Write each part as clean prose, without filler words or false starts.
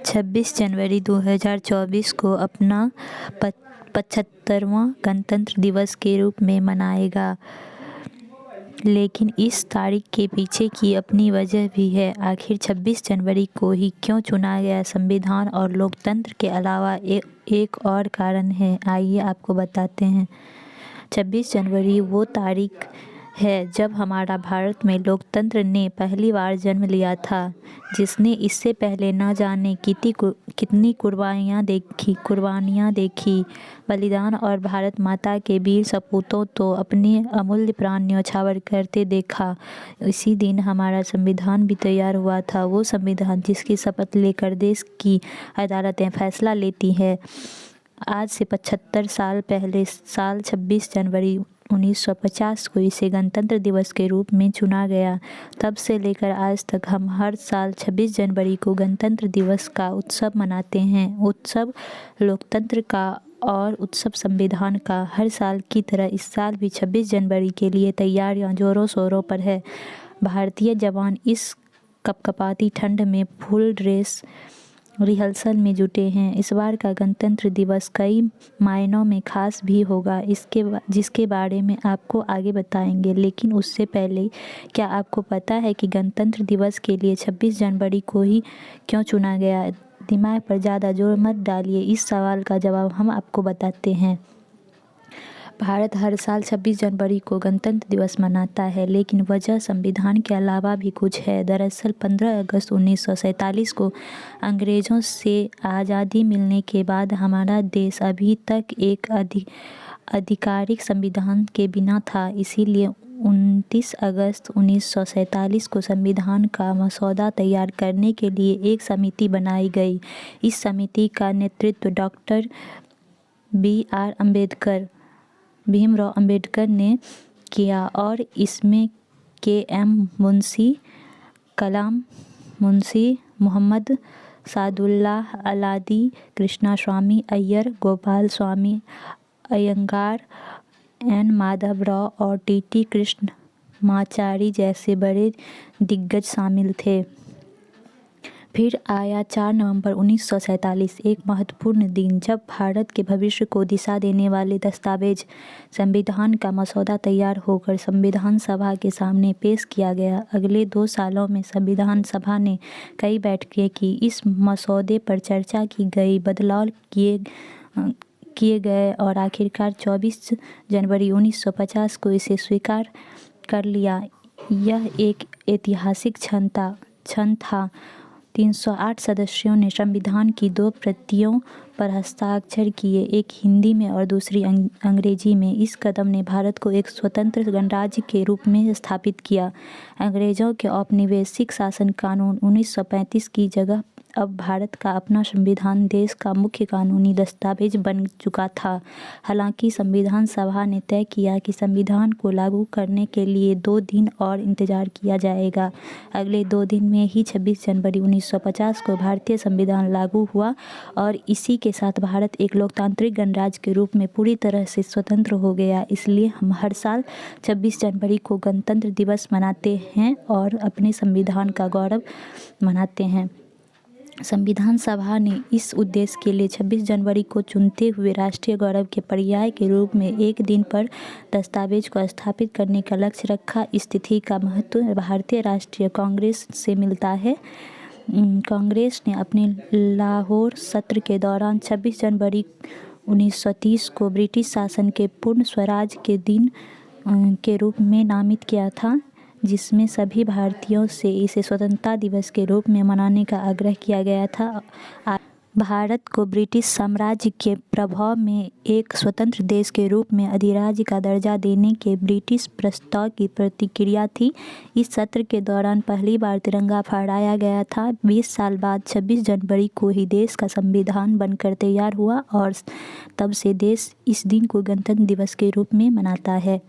26 जनवरी 2024 को अपना 75वां गणतंत्र दिवस के रूप में मनाएगा। लेकिन इस तारीख के पीछे की अपनी वजह भी है। आखिर 26 जनवरी को ही क्यों चुना गया? संविधान और लोकतंत्र के अलावा एक और कारण है, आइए आपको बताते हैं। 26 जनवरी वो तारीख है जब हमारा भारत में लोकतंत्र ने पहली बार जन्म लिया था, जिसने इससे पहले न जाने कितनी कुर्बानियाँ देखी, बलिदान और भारत माता के वीर सपूतों तो अपने अमूल्य प्राण न्यौछावर करते देखा। इसी दिन हमारा संविधान भी तैयार हुआ था, वो संविधान जिसकी शपथ लेकर देश की अदालतें फैसला लेती है। आज से 75 साल पहले साल 26 जनवरी 1950 को इसे गणतंत्र दिवस के रूप में चुना गया। तब से लेकर आज तक हम हर साल 26 जनवरी को गणतंत्र दिवस का उत्सव मनाते हैं। उत्सव लोकतंत्र का और उत्सव संविधान का। हर साल की तरह इस साल भी 26 जनवरी के लिए तैयारियां जोरों शोरों पर है। भारतीय जवान इस कपकपाती ठंड में फुल ड्रेस रिहर्सल में जुटे हैं। इस बार का गणतंत्र दिवस कई मायनों में खास भी होगा, जिसके बारे में आपको आगे बताएंगे। लेकिन उससे पहले, क्या आपको पता है कि गणतंत्र दिवस के लिए 26 जनवरी को ही क्यों चुना गया? दिमाग पर ज़्यादा जोर मत डालिए, इस सवाल का जवाब हम आपको बताते हैं। भारत हर साल 26 जनवरी को गणतंत्र दिवस मनाता है, लेकिन वजह संविधान के अलावा भी कुछ है। दरअसल 15 अगस्त 1947 को अंग्रेज़ों से आज़ादी मिलने के बाद हमारा देश अभी तक एक आधिकारिक संविधान के बिना था। इसीलिए 29 अगस्त 1947 को संविधान का मसौदा तैयार करने के लिए एक समिति बनाई गई। इस समिति का नेतृत्व डॉक्टर भीमराव अंबेडकर ने किया और इसमें के.एम. मुंशी, कलाम मुंशी, मोहम्मद सादुल्लाह अलादी, कृष्णास्वामी अय्यर, गोपाल स्वामी अयंगार, एन. माधव राव और टी.टी. कृष्णमाचारी जैसे बड़े दिग्गज शामिल थे। फिर आया 4 नवंबर 1947, एक महत्वपूर्ण दिन, जब भारत के भविष्य को दिशा देने वाले दस्तावेज संविधान का मसौदा तैयार होकर संविधान सभा के सामने पेश किया गया। अगले 2 सालों में संविधान सभा ने कई बैठकें की, इस मसौदे पर चर्चा की गई, बदलाव किए गए और आखिरकार 24 जनवरी 1950 को इसे स्वीकार कर लिया। यह एक ऐतिहासिक क्षण था। 308 सदस्यों ने संविधान की 2 प्रतियों पर हस्ताक्षर किए, एक हिंदी में और दूसरी अंग्रेजी में। इस कदम ने भारत को एक स्वतंत्र गणराज्य के रूप में स्थापित किया। अंग्रेज़ों के औपनिवेशिक शासन कानून 1935 की जगह अब भारत का अपना संविधान देश का मुख्य कानूनी दस्तावेज बन चुका था। हालांकि संविधान सभा ने तय किया कि संविधान को लागू करने के लिए 2 दिन और इंतजार किया जाएगा। अगले 2 दिन में ही 26 जनवरी 1950 को भारतीय संविधान लागू हुआ और इसी के साथ भारत एक लोकतांत्रिक गणराज्य के रूप में पूरी तरह से स्वतंत्र हो गया। इसलिए हम हर साल 26 जनवरी को गणतंत्र दिवस मनाते हैं और अपने संविधान का गौरव मनाते हैं। संविधान सभा ने इस उद्देश्य के लिए 26 जनवरी को चुनते हुए राष्ट्रीय गौरव के पर्याय के रूप में एक दिन पर दस्तावेज को स्थापित करने का लक्ष्य रखा। इस तिथि का महत्व भारतीय राष्ट्रीय कांग्रेस से मिलता है। कांग्रेस ने अपने लाहौर सत्र के दौरान 26 जनवरी 1930 को ब्रिटिश शासन के पूर्ण स्वराज के दिन के रूप में नामित किया था, जिसमें सभी भारतीयों से इसे स्वतंत्रता दिवस के रूप में मनाने का आग्रह किया गया था। भारत को ब्रिटिश साम्राज्य के प्रभाव में एक स्वतंत्र देश के रूप में अधिराज्य का दर्जा देने के ब्रिटिश प्रस्ताव की प्रतिक्रिया थी। इस सत्र के दौरान पहली बार तिरंगा फहराया गया था। 20 साल बाद 26 जनवरी को ही देश का संविधान बनकर तैयार हुआ और तब से देश इस दिन को गणतंत्र दिवस के रूप में मनाता है।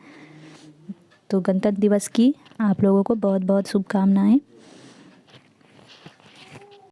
तो गणतंत्र दिवस की आप लोगों को बहुत बहुत शुभकामनाएं।